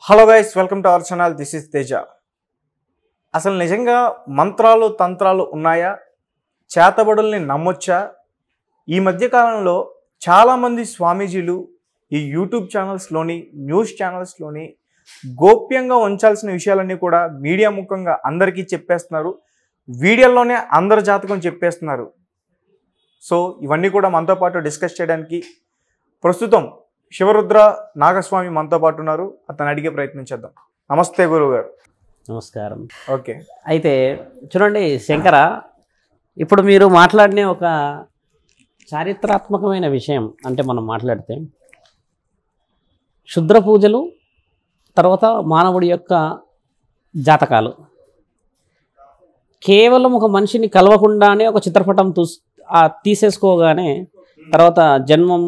Hello guys, welcome to our channel. This is Teja. అసలు నిజంగా మంత్రాలు తంత్రాలు ఉన్నాయా? చేతబడుల్ని నమ్మొచ్చా? ఈ మధ్యకాలంలో చాలామంది స్వామీజీలు ఈ యూట్యూబ్ ఛానల్స్లోని న్యూస్ ఛానల్స్లోని గోప్యంగా ఉంచాల్సిన విషయాలన్నీ కూడా మీడియా ముఖంగా అందరికీ చెప్పేస్తున్నారు. వీడియోల్లోనే అందరి జాతకం చెప్పేస్తున్నారు. సో ఇవన్నీ కూడా మనతో పాటు డిస్కస్ చేయడానికి ప్రస్తుతం శివరుద్ర నాగస్వామి మనతో పాటు ఉన్నారు. అతను అడిగే ప్రయత్నం చేద్దాం. నమస్తే గురువు గారు. నమస్కారం. ఓకే, అయితే చూడండి శంకర, ఇప్పుడు మీరు మాట్లాడిన ఒక చారిత్రాత్మకమైన విషయం అంటే మనం మాట్లాడితే క్షుద్ర పూజలు, తర్వాత మానవుడి యొక్క జాతకాలు, కేవలం ఒక మనిషిని కలవకుండానే ఒక చిత్రపటం తీసేసుకోగానే తర్వాత జన్మం,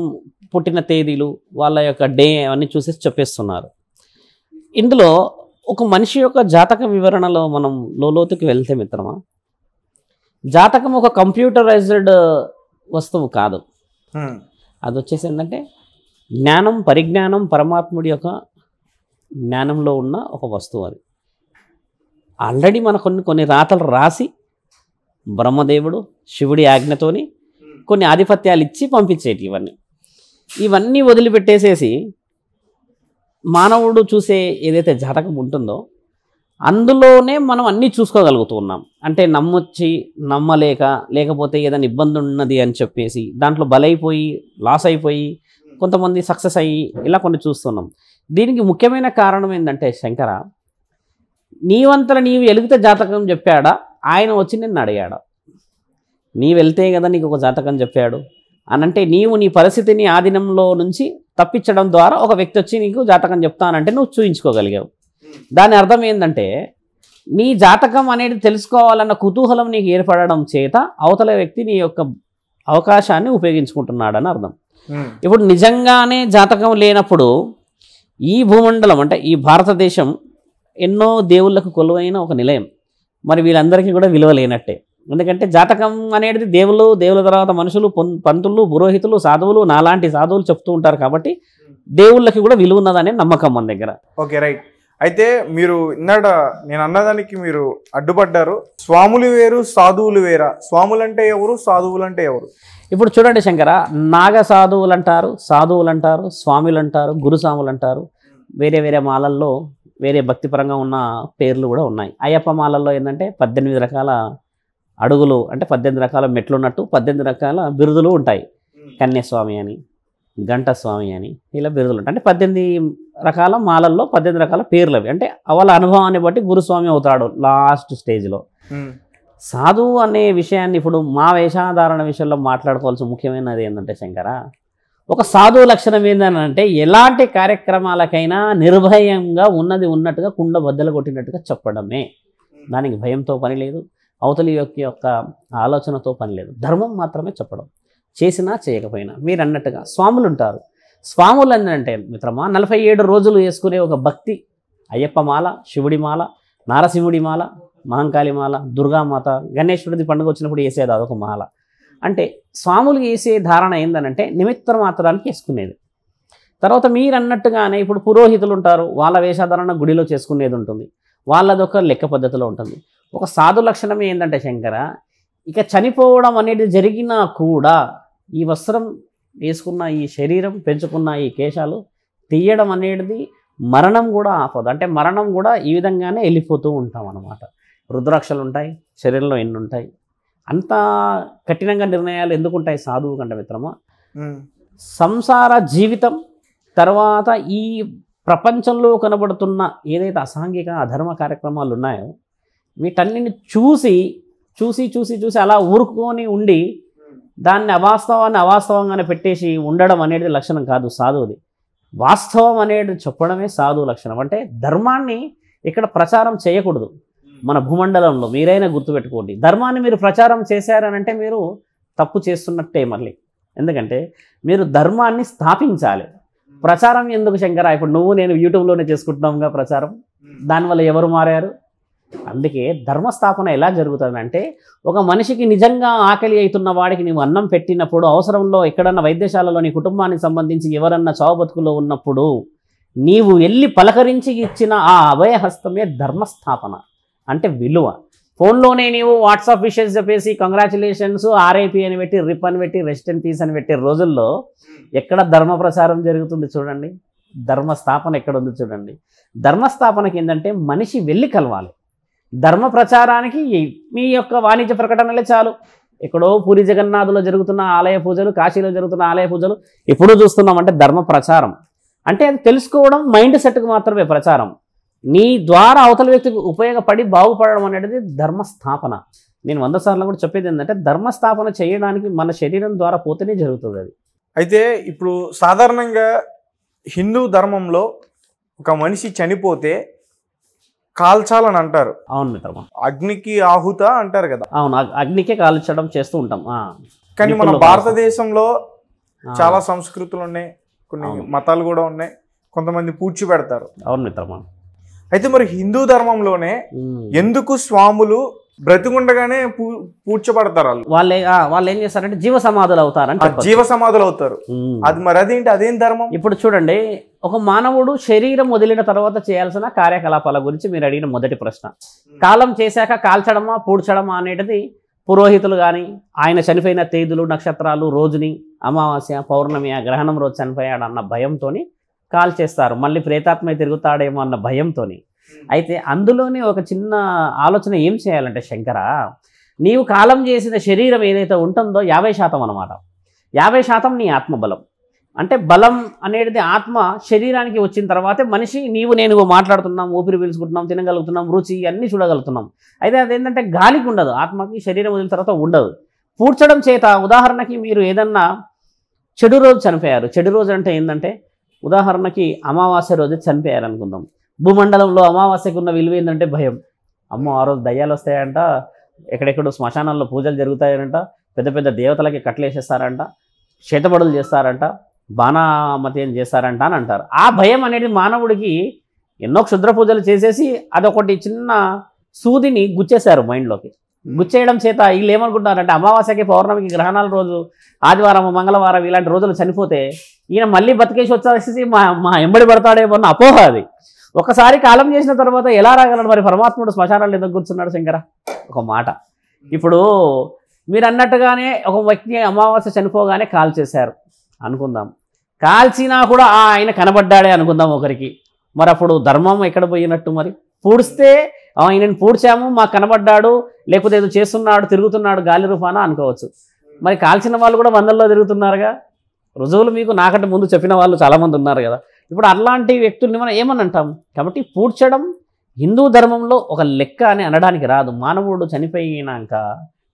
పుట్టిన తేదీలు, వాళ్ళ యొక్క డే అవన్నీ చూసేసి చెప్పేస్తున్నారు. ఇందులో ఒక మనిషి యొక్క జాతక వివరణలో మనం లోతుకి వెళ్తే మిత్రమా, జాతకం ఒక కంప్యూటరైజ్డ్ వస్తువు కాదు. అది వచ్చేసి ఏంటంటే జ్ఞానం, పరిజ్ఞానం, పరమాత్ముడి యొక్క జ్ఞానంలో ఉన్న ఒక వస్తువు. అది ఆల్రెడీ మన కొన్ని రాతలు రాసి బ్రహ్మదేవుడు శివుడి ఆజ్ఞతోని కొన్ని ఆధిపత్యాలు ఇచ్చి పంపించేటి ఇవన్నీ వదిలిపెట్టేసేసి మానవుడు చూసే ఏదైతే జాతకం ఉంటుందో అందులోనే మనం అన్నీ చూసుకోగలుగుతూ ఉన్నాం. అంటే నమ్మొచ్చి నమ్మలేక, లేకపోతే ఏదైనా ఇబ్బంది ఉన్నది అని చెప్పేసి దాంట్లో బలైపోయి లాస్ అయిపోయి కొంతమంది సక్సెస్ అయ్యి ఇలా కొన్ని చూస్తున్నాం. దీనికి ముఖ్యమైన కారణం ఏంటంటే శంకర, నీవంతల నీవు ఎలిగితే జాతకం చెప్పాడా, ఆయన వచ్చి నిన్ను అడిగాడా? నీవు వెళ్తే కదా నీకు ఒక జాతకం చెప్పాడు అనంటే నీవు నీ పరిస్థితిని ఆధీనంలో నుంచి తప్పించడం ద్వారా ఒక వ్యక్తి వచ్చి నీకు జాతకం చెప్తానంటే నువ్వు చూయించుకోగలిగావు. దాని అర్థం ఏంటంటే నీ జాతకం అనేది తెలుసుకోవాలన్న కుతూహలం నీకు ఏర్పడడం చేత అవతల వ్యక్తి నీ యొక్క అవకాశాన్ని ఉపయోగించుకుంటున్నాడని అర్థం. ఇప్పుడు నిజంగానే జాతకం లేనప్పుడు ఈ భూమండలం అంటే ఈ భారతదేశం ఎన్నో దేవుళ్ళకు కొలువైన ఒక నిలయం. మరి వీళ్ళందరికీ కూడా విలువ లేనట్టే. ఎందుకంటే జాతకం అనేది దేవుళ్ళ తర్వాత మనుషులు, పంతులు, పురోహితులు, సాధువులు, నాలాంటి సాధువులు చెప్తూ ఉంటారు. కాబట్టి దేవుళ్ళకి కూడా విలువ ఉన్నదనే నమ్మకం మన దగ్గర. Okay, right. అయితే మీరు ఇందాక నేను అన్నదానికి మీరు అడ్డుపడ్డారు. స్వాములు వేరు, సాధువులు వేరా? స్వాములు అంటే ఎవరు, సాధువులు అంటే ఎవరు? ఇప్పుడు చూడండి శంకర, నాగ సాధువులు అంటారు, సాధువులు అంటారు, స్వాములు అంటారు, గురుస్వాములు అంటారు. వేరే వేరే మాలల్లో వేరే భక్తిపరంగా ఉన్న పేర్లు కూడా ఉన్నాయి. అయ్యప్ప మాలల్లో ఏంటంటే 18 రకాల అడుగులు అంటే 18 రకాల మెట్లు ఉన్నట్టు 18 రకాల బిరుదులు ఉంటాయి. కన్యాస్వామి అని, గంటస్వామి అని ఇలా బిరుదులు ఉంటాయి. అంటే 18 రకాల మాలల్లో 18 రకాల పేర్లు అవి. అంటే వాళ్ళ అనుభవాన్ని బట్టి గురుస్వామి అవుతాడు లాస్ట్ స్టేజ్లో. సాధువు అనే విషయాన్ని ఇప్పుడు మా వేషాధారణ విషయంలో మాట్లాడుకోవాల్సిన ముఖ్యమైనది ఏంటంటే శంకర, ఒక సాధువు లక్షణం ఏంటంటే ఎలాంటి కార్యక్రమాలకైనా నిర్భయంగా ఉన్నది ఉన్నట్టుగా కుండ బద్దలు కొట్టినట్టుగా చెప్పడమే. దానికి భయంతో పని లేదు, అవతలి యొక్క ఆలోచనతో పని లేదు. ధర్మం మాత్రమే చెప్పడం, చేసినా చేయకపోయినా. మీరు అన్నట్టుగా స్వాములు ఉంటారు. స్వాములు అంటే మిత్రమా 47 రోజులు వేసుకునే ఒక భక్తి. అయ్యప్ప మాల, శివుడి మాల, నారసింహుడి మాల, మహంకాళి మాల, దుర్గామాత, గణేశుడిది పండుగ వచ్చినప్పుడు వేసేది అదొక మాల. అంటే స్వాములు వేసే ధారణ ఏందనంటే నిమిత్త మాత్రానికి వేసుకునేది. తర్వాత మీరు అన్నట్టుగానే ఇప్పుడు పురోహితులు ఉంటారు, వాళ్ళ వేషధారణ గుడిలో చేసుకునేది ఉంటుంది, వాళ్ళదొక లెక్క పద్ధతిలో ఉంటుంది. ఒక సాధు లక్షణం ఏంటంటే శంకర, ఇక చనిపోవడం అనేది జరిగినా కూడా ఈ వస్త్రం వేసుకున్న, ఈ శరీరం పెంచుకున్న ఈ కేశాలు తీయడం అనేది మరణం కూడా ఆపదు. అంటే మరణం కూడా ఈ విధంగానే వెళ్ళిపోతూ ఉంటాం అన్నమాట. రుద్రాక్షలు ఉంటాయి, శరీరంలో ఎన్ని ఉంటాయి. అంత కఠినంగా నిర్ణయాలు ఎందుకు ఉంటాయి సాధువు కంటే మిత్రమా? సంసార జీవితం తర్వాత ఈ ప్రపంచంలో కనబడుతున్న ఏదైతే అసాంఘిక అధర్మ కార్యక్రమాలు ఉన్నాయో వీటన్నిటిని చూసి చూసి చూసి చూసి అలా ఊరుకొని ఉండి దాన్ని అవాస్తవంగానే పెట్టేసి ఉండడం అనేది లక్షణం కాదు సాధువుది. వాస్తవం అనేది చెప్పడమే సాధువు లక్షణం. అంటే ధర్మాన్ని ఇక్కడ ప్రచారం చేయకూడదు. మన భూమండలంలో మీరైనా గుర్తుపెట్టుకోండి, ధర్మాన్ని మీరు ప్రచారం చేశారనంటే మీరు తప్పు చేస్తున్నట్టే మళ్ళీ. ఎందుకంటే మీరు ధర్మాన్ని స్థాపించాలి. ప్రచారం ఎందుకు శంకర? ఇప్పుడు నువ్వు నేను యూట్యూబ్లోనే చేసుకుంటున్నాంగా ప్రచారం, దానివల్ల ఎవరు మారారు? అందుకే ధర్మస్థాపన ఎలా జరుగుతుందంటే ఒక మనిషికి నిజంగా ఆకలి అవుతున్న వాడికి నీవు అన్నం పెట్టినప్పుడు, అవసరంలో ఎక్కడన్నా వైద్యశాలలో నీ కుటుంబానికి సంబంధించి ఎవరన్నా చావు బతుకులో ఉన్నప్పుడు నీవు వెళ్ళి పలకరించి ఇచ్చిన ఆ అభయహస్తమే ధర్మస్థాపన అంటే విలువ. ఫోన్లోనే నీవు వాట్సాప్ విషెస్ చెప్పేసి కంగ్రాచులేషన్స్ ఆర్ఐపి అని పెట్టి రిప్ అని పెట్టి రెస్ట్ ఇన్ పీస్ అని పెట్టే రోజుల్లో ఎక్కడ ధర్మ ప్రచారం జరుగుతుంది చూడండి, ధర్మస్థాపన ఎక్కడ ఉంది చూడండి. ధర్మస్థాపనకి ఏంటంటే మనిషి వెళ్ళి కలవాలి. ధర్మ ప్రచారానికి మీ యొక్క వాణిజ్య ప్రకటనలే చాలు. ఎక్కడో పూరి జగన్నాథులో జరుగుతున్న ఆలయ పూజలు, కాశీలో జరుగుతున్న ఆలయ పూజలు ఎప్పుడూ చూస్తున్నామంటే ధర్మ ప్రచారం అంటే అది తెలుసుకోవడం మైండ్ సెట్కి మాత్రమే ప్రచారం. నీ ద్వారా అవతల వ్యక్తికి ఉపయోగపడి బాగుపడడం అనేది ధర్మస్థాపన. నేను 100 సార్లు కూడా చెప్పేది ఏంటంటే ధర్మస్థాపన చేయడానికి మన శరీరం ద్వారా పోతేనే జరుగుతుంది అది. అయితే ఇప్పుడు సాధారణంగా హిందూ ధర్మంలో ఒక మనిషి చనిపోతే కాల్చాలని అంటారు. అవును మిత్రమా, అగ్నికి ఆహుత అంటారు కదా. అవును, అగ్నికే కాల్చడం చేస్తూ ఉంటాం. కానీ మన భారతదేశంలో చాలా సంస్కృతులు ఉన్నాయి, కొన్ని మతాలు కూడా ఉన్నాయి, కొంతమంది పూడ్చి పెడతారు. అవును మిత్రమా. అయితే మరి హిందూ ధర్మంలోనే ఎందుకు స్వాములు బ్రతికుండగానే పూడ్చబడతారు? వాళ్ళు ఏం చేస్తారంటే జీవ సమాధులు అవుతారంటే జీవ సమాధులు అవుతారు. అది మరి అదేంటి, అదేం ధర్మం? ఇప్పుడు చూడండి, ఒక మానవుడు శరీరం వదిలిన తర్వాత చేయాల్సిన కార్యకలాపాల గురించి మీరు అడిగిన మొదటి ప్రశ్న. కాలం చేశాక కాల్చడమా పూడ్చడమా అనేది పురోహితులు కానీ ఆయన చనిపోయిన తేదీలు నక్షత్రాలు రోజుని అమావాస్య పౌర్ణమి గ్రహణం రోజు చనిపోయాడు అన్న భయంతో కాల్ చేస్తారు. మళ్ళీ ప్రేతాత్మ తిరుగుతాడేమో అన్న భయంతో. అయితే అందులోనే ఒక చిన్న ఆలోచన ఏం చేయాలంటే శంకర, నీవు కాలం చేసిన శరీరం ఏదైతే ఉంటుందో 50% అన్నమాట. 50% నీ ఆత్మబలం. అంటే బలం అనేది ఆత్మ శరీరానికి వచ్చిన తర్వాతే మనిషి నీవు నేను మాట్లాడుతున్నాం, ఊపిరి పీల్చుకుంటున్నాం, తినగలుగుతున్నాం, రుచి అన్నీ చూడగలుగుతున్నాం. అయితే అదేంటంటే గాలికి ఉండదు, ఆత్మకి శరీరం వదిలిన తర్వాత ఉండదు. పూడ్చడం చేత ఉదాహరణకి మీరు ఏదన్నా చెడు రోజు చనిపోయారు. చెడు రోజు అంటే ఏంటంటే ఉదాహరణకి అమావాస్య రోజు చనిపోయారు అనుకుందాం. భూమండలంలో అమావాస్యకు ఉన్న విలువ ఏంటంటే భయం. అమ్మో ఆ రోజు దయ్యాలు వస్తాయంట, ఎక్కడెక్కడో శ్మశానాల్లో పూజలు జరుగుతాయంట, పెద్ద పెద్ద దేవతలకి కట్లేసేస్తారంట, చేతబడులు చేస్తారంట, బాణామతి అని చేస్తారంట అని అంటారు. ఆ భయం అనేది మానవుడికి ఎన్నో క్షుద్ర పూజలు చేసేసి అదొకటి చిన్న సూదిని గుచ్చేశారు మైండ్లోకి. గుచ్చేయడం చేత వీళ్ళు ఏమనుకుంటారంటే అమావాస్యకి పౌర్ణమికి గ్రహణాల రోజు ఆదివారం మంగళవారం ఇలాంటి రోజులు చనిపోతే ఈయన మళ్ళీ బతికేసి వచ్చేసి మా ఎంబడి పడతాడేమో అన్న అపోహ అది. ఒకసారి కాలం చేసిన తర్వాత ఎలా రాగలడు మరి పరమాత్ముడు శ్మశానాలు ఎందుకు కూర్చున్నాడు శంకర? ఒక మాట, ఇప్పుడు మీరు అన్నట్టుగానే ఒక వ్యక్తి అమావాస్య చనిపోగానే కాల్ చేశారు అనుకుందాం. కాల్చినా కూడా ఆయన కనబడ్డాడే అనుకుందాం ఒకరికి. మరి అప్పుడు ధర్మం ఎక్కడ పోయినట్టు? మరి పూడిస్తే ఆయనను పూడ్చాము మాకు కనబడ్డాడు, లేకపోతే ఏదో చేస్తున్నాడు తిరుగుతున్నాడు గాలి రూపాన అనుకోవచ్చు. మరి కాల్చిన వాళ్ళు కూడా వందల్లో తిరుగుతున్నారుగా. రుజువులు మీకు నాకంటే ముందు చెప్పిన వాళ్ళు చాలామంది ఉన్నారు కదా. ఇప్పుడు అలాంటి వ్యక్తుల్ని మనం ఏమని అంటాం? కాబట్టి పూడ్చడం హిందూ ధర్మంలో ఒక లెక్క అని అనడానికి రాదు. మానవుడు చనిపోయినాక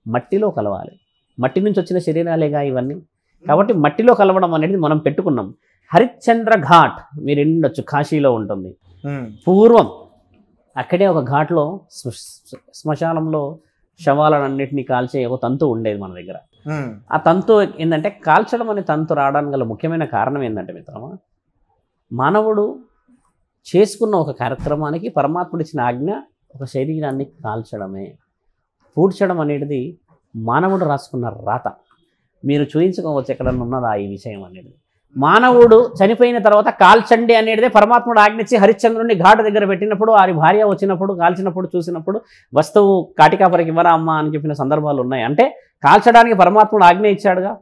మట్టిలో కలవాలి. మట్టి నుంచి వచ్చిన శరీరాలేగా ఇవన్నీ. కాబట్టి మట్టిలో కలవడం అనేది మనం పెట్టుకున్నాం. హరిశ్చంద్ర ఘాట్ మీరు ఎండొచ్చు, కాశీలో ఉంటుంది. పూర్వం అక్కడే ఒక ఘాట్లో శ్మశానంలో శవాలన్నింటినీ కాల్చే ఒక తంతు ఉండేది మన దగ్గర. ఆ తంతు ఏంటంటే కాల్చడం అనే తంతు రావడానికి గల ముఖ్యమైన కారణం ఏంటంటే మిత్రమా, మానవుడు చేసుకున్న ఒక కార్యక్రమానికి పరమాత్ముడు ఇచ్చిన ఆజ్ఞ ఒక శరీరాన్ని కాల్చడమే. పూడ్చడం అనేది మానవుడు రాసుకున్న రాత. మీరు చూయించుకోవచ్చు ఎక్కడన్నా ఉన్నదా ఈ విషయం అనేది. మానవుడు చనిపోయిన తర్వాత కాల్చండి అనేది పరమాత్ముడు ఆజ్ఞించి హరిశ్చంద్రుడిని ఘాటు దగ్గర పెట్టినప్పుడు వారి భార్య వచ్చినప్పుడు కాల్చినప్పుడు చూసినప్పుడు వస్తువు కాటికాపరికి ఇవ్వరా అమ్మ అని చెప్పిన సందర్భాలు ఉన్నాయి. అంటే కాల్చడానికి పరమాత్ముడు ఆజ్ఞ ఇచ్చాడుగా,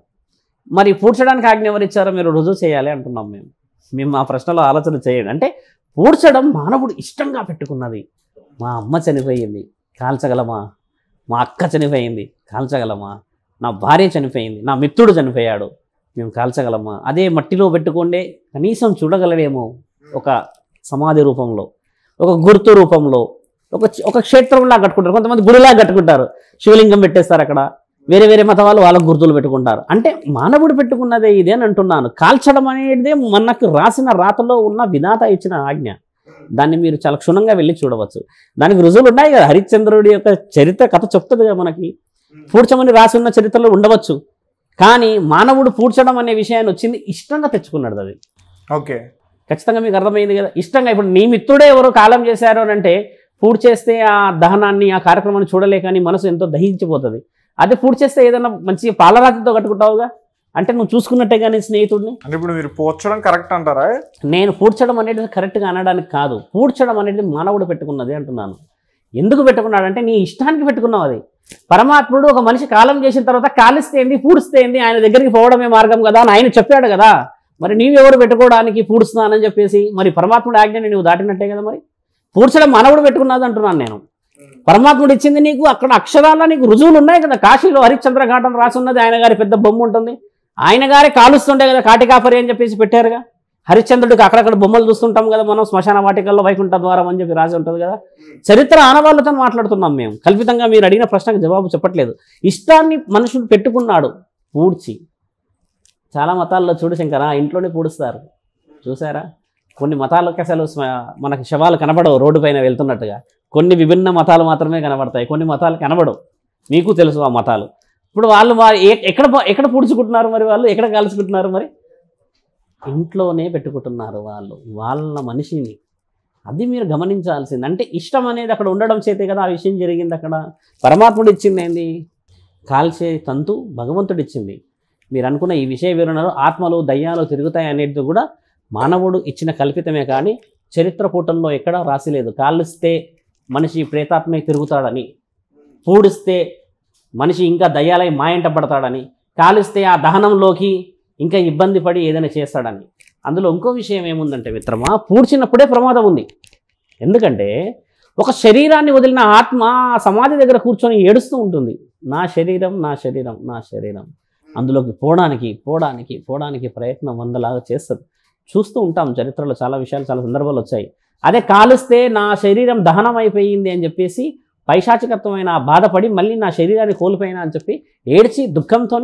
మరి పూడ్చడానికి ఆజ్ఞ ఎవరు ఇచ్చారో మీరు రుజువు చేయాలి అంటున్నాం మేము ఆ ప్రశ్నలో ఆలోచన చేయండి. అంటే పూడ్చడం మానవుడు ఇష్టంగా పెట్టుకున్నది. మా అమ్మ చనిపోయింది కాల్చగలమా, మా అక్క చనిపోయింది కాల్చగలమా, నా భార్య చనిపోయింది, నా మిత్రుడు చనిపోయాడు మేము కాల్చగలమా, అదే మట్టిలో పెట్టుకుంటే కనీసం చూడగలడేమో, ఒక సమాధి రూపంలో, ఒక గుర్తు రూపంలో, ఒక క్షేత్రంలా కట్టుకుంటారు, కొంతమంది గుడిలా కట్టుకుంటారు, శివలింగం పెట్టేస్తారు అక్కడ. వేరే వేరే మత వాళ్ళు వాళ్ళకు గుర్తులు పెట్టుకుంటారు. అంటే మానవుడు పెట్టుకున్నదే ఇదే అని అంటున్నాను. కాల్చడం అనేది మనకు రాసిన రాతలో ఉన్న విధాత ఇచ్చిన ఆజ్ఞ. దాన్ని మీరు చాలా క్షుణ్ణంగా వెళ్ళి చూడవచ్చు. దానికి రుజువులు ఉన్నాయి కదా. హరిశ్చంద్రుడి యొక్క చరిత్ర కథ చెప్తుంది కదా మనకి. పూడ్చమని రాసి ఉన్న చరిత్రలో ఉండవచ్చు, కానీ మానవుడు పూడ్చడం అనే విషయాన్ని వచ్చింది ఇష్టంగా తెచ్చుకున్నాడు అది. ఓకే, ఖచ్చితంగా మీకు అర్థమైంది కదా. ఇష్టంగా ఇప్పుడు నీ మిత్రుడే ఎవరో కాలం చేశారు అని అంటే పూడ్చేస్తే ఆ దహనాన్ని ఆ కార్యక్రమాన్ని చూడలేకని మనసు ఎంతో దహించిపోతుంది. అదే పూడ్చేస్తే ఏదైనా మంచి పాలరాతితో కట్టుకుంటావుగా, అంటే నువ్వు చూసుకున్నట్టే కానీ స్నేహితుడిని. అంటే ఇప్పుడు మీరు పూడ్చడం కరెక్ట్ అంటారా? నేను పూడ్చడం అనేది కరెక్ట్గా అనడానికి కాదు, పూడ్చడం అనేది మానవుడు పెట్టుకున్నది అంటున్నాను. ఎందుకు పెట్టుకున్నాడంటే నీ ఇష్టానికి పెట్టుకున్నావు. అది పరమాత్ముడు ఒక మనిషి కాలం చేసిన తర్వాత కాలిస్తే ఏంది, పూడిస్తే ఏంది, ఆయన దగ్గరికి పోవడమే మార్గం కదా అని ఆయన చెప్పాడు కదా. మరి నీవెవరు పెట్టుకోవడానికి పూడుస్తున్నానని చెప్పేసి? మరి పరమాత్ముడు ఆజ్ఞని నువ్వు దాటినట్టే కదా. మరి పూడ్చడం మానవుడు పెట్టుకున్నది అంటున్నాను నేను. పరమాత్ముడు ఇచ్చింది నీకు, అక్కడ అక్షరాల్లో నీకు రుజువులు ఉన్నాయి కదా. కాశీలో హరిశ్చంద్ర ఘాటం రాసి ఉన్నది, ఆయన గారి పెద్ద బొమ్మ ఉంటుంది, ఆయన గారే కాలుస్తుంటే కదా కాటికాపరి అని చెప్పేసి పెట్టారుగా. హరిశ్చంద్రుడికి అక్కడక్కడ బొమ్మలు చూస్తుంటాం కదా మనం, శ్మశాన వాటికల్లో వైకుంఠ ద్వారం అని చెప్పి రాసి ఉంటుంది కదా. చరిత్ర ఆనవాళ్ళతో మాట్లాడుతున్నాం మేము, కల్పితంగా. మీరు అడిగిన ప్రశ్నకు జవాబు చెప్పట్లేదు. ఇష్టాన్ని మనుషుడు పెట్టుకున్నాడు పూడ్చి. చాలా మతాల్లో చూడు శంకర, ఇంట్లోనే పూడుస్తారు చూసారా. కొన్ని మతాలకి అసలు మనకి శవాలు కనబడవు రోడ్డు పైన వెళ్తున్నట్టుగా. కొన్ని విభిన్న మతాలు మాత్రమే కనబడతాయి, కొన్ని మతాలు కనబడవు. మీకు తెలుసు ఆ మతాలు. ఇప్పుడు వాళ్ళు ఎక్కడ పూడ్చుకుంటున్నారు మరి? వాళ్ళు ఎక్కడ కలుసుకుంటున్నారు మరి? ఇంట్లోనే పెట్టుకుంటున్నారు వాళ్ళు వాళ్ళ మనిషిని. అది మీరు గమనించాల్సింది. అంటే ఇష్టం అనేది అక్కడ ఉండడం చేతే కదా ఆ విషయం జరిగింది. అక్కడ పరమాత్ముడు ఇచ్చింది ఏంది? కాల్చే తంతు భగవంతుడు ఇచ్చింది. మీరు అనుకున్న ఈ విషయ వివరణలో ఆత్మలు దయ్యాలు తిరుగుతాయి అనేది కూడా మానవుడు ఇచ్చిన కల్పితమే, కానీ చరిత్ర పూటల్లో ఎక్కడా రాసిలేదు. కాలుస్తే మనిషి ప్రేతాత్మే తిరుగుతాడని, పూడిస్తే మనిషి ఇంకా దయ్యాలై మాయంట పడతాడని, కాలిస్తే ఆ దహనంలోకి ఇంకా ఇబ్బంది పడి ఏదైనా చేస్తాడని. అందులో ఇంకో విషయం ఏముందంటే మిత్రమా, పూడ్చినప్పుడే ప్రమాదం ఉంది. ఎందుకంటే ఒక శరీరాన్ని వదిలిన ఆత్మ సమాధి దగ్గర కూర్చొని ఏడుస్తూ ఉంటుంది, నా శరీరం నా శరీరం నా శరీరం. అందులోకి పోవడానికి ప్రయత్నం వందలాగా చేస్తుంది. చూస్తూ ఉంటాం చరిత్రలో చాలా విషయాలు, చాలా సందర్భాలు వచ్చాయి. అదే కాలుస్తే నా శరీరం దహనం అయిపోయింది అని చెప్పేసి పైశాచికత్వమైన బాధపడి మళ్ళీ నా శరీరాన్ని కోల్పోయినా అని చెప్పి ఏడ్చి దుఃఖంతో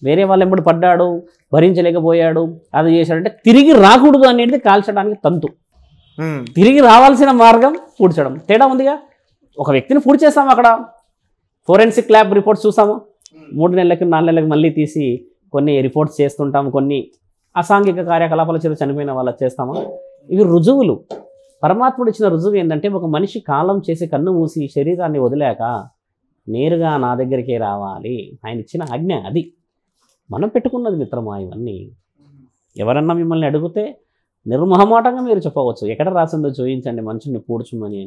వేరే వాళ్ళు ఎంబడి పడ్డాడు, భరించలేకపోయాడు, అది చేశాడంటే తిరిగి రాకూడదు అనేది కాల్చడానికి తంతు. తిరిగి రావాల్సిన మార్గం పూడ్చడం. తేడా ఉందిగా. ఒక వ్యక్తిని పూడ్చి చేస్తాము, అక్కడ ఫోరెన్సిక్ ల్యాబ్ రిపోర్ట్స్ చూసాము, 3 నెలలకి 4 నెలలకు మళ్ళీ తీసి కొన్ని రిపోర్ట్స్ చేస్తుంటాము. కొన్ని అసాంఘిక కార్యకలాపాల చేత చనిపోయిన వాళ్ళ చేస్తాము. ఇవి రుజువులు. పరమాత్ముడు ఇచ్చిన రుజువు ఏంటంటే ఒక మనిషి కాలం చేసి కన్ను మూసి శరీరాన్ని వదిలేక నేరుగా నా దగ్గరికే రావాలి, ఆయన ఇచ్చిన ఆజ్ఞ అది. మనం పెట్టుకున్నది మిత్రమా ఇవన్నీ. ఎవరన్నా మిమ్మల్ని అడిగితే నిర్మోహమాటంగా మీరు చెప్పవచ్చు, ఎక్కడ రాసిందో చూపించండి మనుషుల్ని పూడ్చుమని.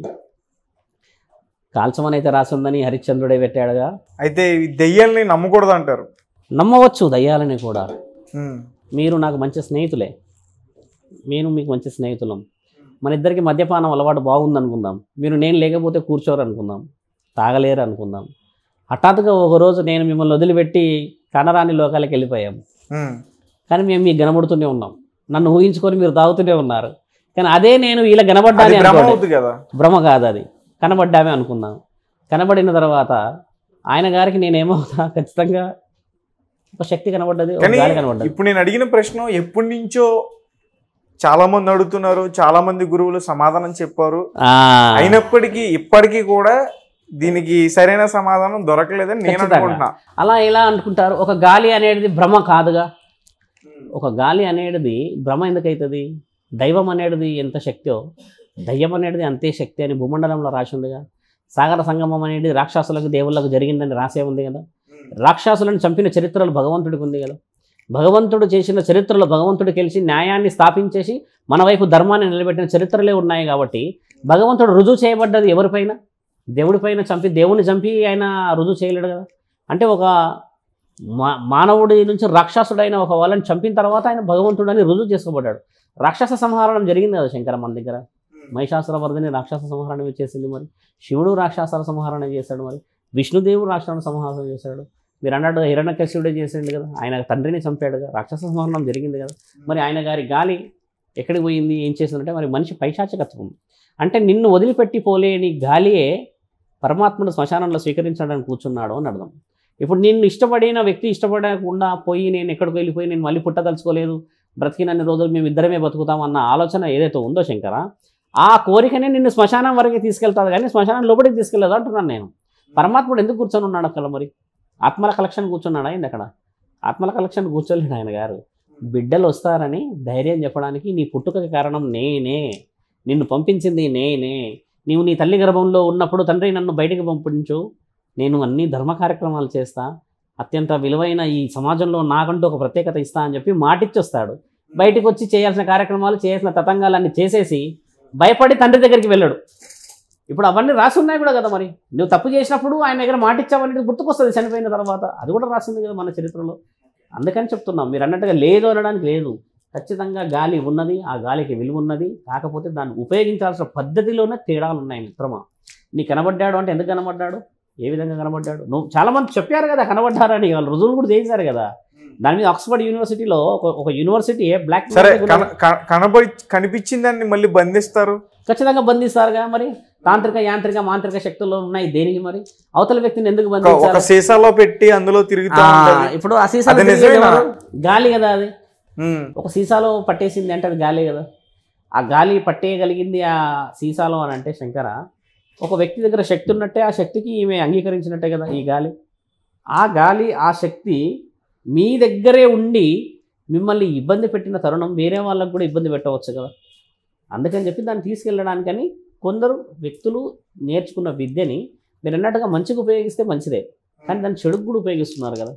కాల్చమని అయితే రాసిందని హరిశ్చంద్రుడే పెట్టాడుగా. అయితే దెయ్యాలని నమ్మకూడదు అంటారు? నమ్మవచ్చు దయ్యాలని కూడా. మీరు నాకు మంచి స్నేహితులే, నేను మీకు మంచి స్నేహితులం. మన ఇద్దరికి మద్యపానం అలవాటు బాగుంది అనుకుందాం. మీరు నేను లేకపోతే కూర్చోరు అనుకుందాం, తాగలేరు అనుకుందాం. హఠాత్తుగా ఒకరోజు నేను మిమ్మల్ని వదిలిపెట్టి కనరాని లోకాలకు వెళ్ళిపోయాం, కానీ మేము మీకు కనబడుతూనే ఉన్నాం. నన్ను ఊహించుకొని మీరు తాగుతూనే ఉన్నారు, కానీ అదే నేను ఇలా కనబడ్డానే కదా. భ్రమ కాదు అది, కనబడ్డామే అనుకుందాం. కనబడిన తర్వాత ఆయన గారికి నేనేమవుతా, ఖచ్చితంగా ఒక శక్తి కనబడ్డది, ఒక గాలి కనబడ్డది. ఇప్పుడు నేను అడిగిన ప్రశ్న ఎప్పటి నుంచో చాలా మంది అడుగుతున్నారు, చాలా మంది గురువులు సమాధానం చెప్పారు, అయినప్పటికీ ఇప్పటికీ కూడా దీనికి సరైన సమాధానం దొరకలేదని నేను అనుకుంటున్నా. అలా ఎలా అనుకుంటారు? ఒక గాలి అనేది భ్రమ కాదుగా. ఒక గాలి అనేది భ్రమ ఎందుకైతుంది? దైవం అనేది ఎంత శక్తో దయ్యం అనేది అంతే శక్తి అని భూమండలంలో రాసి ఉందిగా. సాగర సంగమం అనేది రాక్షసులకు దేవుళ్ళకు జరిగిందని రాసే ఉంది కదా. రాక్షసులను చంపిన చరిత్రలు భగవంతుడికి ఉంది కదా. భగవంతుడు చేసిన చరిత్రలో భగవంతుడు కలిసి న్యాయాన్ని స్థాపించేసి మన వైపు ధర్మాన్ని నిలబెట్టిన చరిత్రలే ఉన్నాయి. కాబట్టి భగవంతుడు రుజువు చేయబడ్డది ఎవరిపైన? దేవుడిపైన. దేవుడిని చంపి ఆయన రుజువు చేయలేడు కదా. అంటే ఒక మానవుడి నుంచి రాక్షసుడైన ఒక వాళ్ళని చంపిన తర్వాత ఆయన భగవంతుడు అని రుజువు చేసుకోబడ్డాడు. రాక్షస సంహారణం జరిగింది కదా శంకర మన దగ్గర. మహిషాసురవర్ధిని రాక్షస సంహారణం చేసింది. మరి శివుడు రాక్షసాల సంహారణ చేశాడు, మరి విష్ణుదేవుడు రాక్షస సంహారం చేశాడు. మీరు అన్నట్టు హిరణ్యకశిపుడే చేసిండు కదా, ఆయన తండ్రిని చంపాడుగా, రాక్షస సంహారణం జరిగింది కదా. మరి ఆయన గారి గాలి ఎక్కడికి పోయింది, ఏం చేసిందంటే మరి మనిషి పైశాచికత్వం. అంటే నిన్ను వదిలిపెట్టి పోలేని గాలియే పరమాత్ముడు శ్మశానంలో స్వీకరించడానికి కూర్చున్నాడు అని అర్థం. ఇప్పుడు నిన్ను ఇష్టపడిన వ్యక్తి ఇష్టపడకుండా పోయి నేను ఎక్కడికి వెళ్ళిపోయి నేను మళ్ళీ పుట్టదలుచుకోలేదు, బ్రతికినన్ని రోజులు మేము ఇద్దరమే బతుకుతాం అన్న ఆలోచన ఏదైతే ఉందో శంకర, ఆ కోరికనే నిన్ను శ్మశానం వరకు తీసుకెళ్తాడు, కానీ శ్మశానం లోపలికి తీసుకెళ్ళదు అంటున్నాను నేను. పరమాత్ముడు ఎందుకు కూర్చొని ఉన్నాడు అక్కడ? మరి ఆత్మల కలెక్షన్ కూర్చున్నాడా ఏంది అక్కడ? ఆత్మల కలెక్షన్ కూర్చోలేడు ఆయన గారు. బిడ్డలు వస్తారని ధైర్యం చెప్పడానికి, నీ పుట్టుకకి కారణం నేనే, నిన్ను పంపించింది నేనే, నీవు నీ తల్లి గర్భంలో ఉన్నప్పుడు తండ్రి నన్ను బయటికి పంపించు, నేను అన్ని ధర్మ కార్యక్రమాలు చేస్తా, అత్యంత విలువైన ఈ సమాజంలో నాకంటూ ఒక ప్రత్యేకత ఇస్తా అని చెప్పి మాటిచ్చి వస్తాడు. బయటకు వచ్చి చేయాల్సిన కార్యక్రమాలు, చేయాల్సిన తతంగాలన్నీ చేసేసి భయపడి తండ్రి దగ్గరికి వెళ్ళాడు. ఇప్పుడు అవన్నీ రాసి ఉన్నాయి కూడా కదా. మరి నువ్వు తప్పు చేసినప్పుడు ఆయన దగ్గర మాటిచ్చావనేది గుర్తుకొస్తుంది చనిపోయిన తర్వాత. అది కూడా రాసింది కదా మన చరిత్రలో. అందుకని చెప్తున్నాం, మీరు అన్నట్టుగా లేదు అనడానికి లేదు. ఖచ్చితంగా గాలి ఉన్నది, ఆ గాలికి విలువ ఉన్నది. కాకపోతే దాన్ని ఉపయోగించాల్సిన పద్ధతిలోనే తేడాలు ఉన్నాయి మిత్రమా. నీ కనబడ్డాడు అంటే ఎందుకు కనబడ్డాడు, ఏ విధంగా కనబడ్డాడు? నువ్వు చాలామంది చెప్పారు కదా కనబడ్డారని, వాళ్ళు రుజువులు కూడా చేశారు కదా. దాని మీద ఆక్స్ఫర్డ్ యూనివర్సిటీలో ఒక యూనివర్సిటీ బ్లాక్ కనిపించిందని మళ్ళీ బంధిస్తారు, ఖచ్చితంగా బంధిస్తారుగా. మరి తాంత్రిక, యాంత్రిక, మాంత్రిక శక్తుల్లో ఉన్నాయి దేనికి? మరి అవతల వ్యక్తిని ఎందుకు బంధిస్తారు? సీసాలో పెట్టి అందులో తిరుగుతా. ఇప్పుడు ఆ సీసాలో గాలి కదా అది. ఒక సీసాలో పట్టేసింది అంటే అది గాలి కదా. ఆ గాలి పట్టేయగలిగింది ఆ సీసాలో అని అంటే శంకర, ఒక వ్యక్తి దగ్గర శక్తి ఉన్నట్టే ఆ శక్తికి ఈమె అంగీకరించినట్టే కదా ఈ గాలి. ఆ గాలి, ఆ శక్తి మీ దగ్గరే ఉండి మిమ్మల్ని ఇబ్బంది పెట్టిన తరుణం వేరే వాళ్ళకు కూడా ఇబ్బంది పెట్టవచ్చు కదా. అందుకని చెప్పి దాన్ని తీసుకెళ్ళడానికని కొందరు వ్యక్తులు నేర్చుకున్న విద్యని మీరు అన్నట్టుగా మంచిగా ఉపయోగిస్తే మంచిదే, కానీ దాన్ని చెడుకు కూడా ఉపయోగిస్తున్నారు కదా.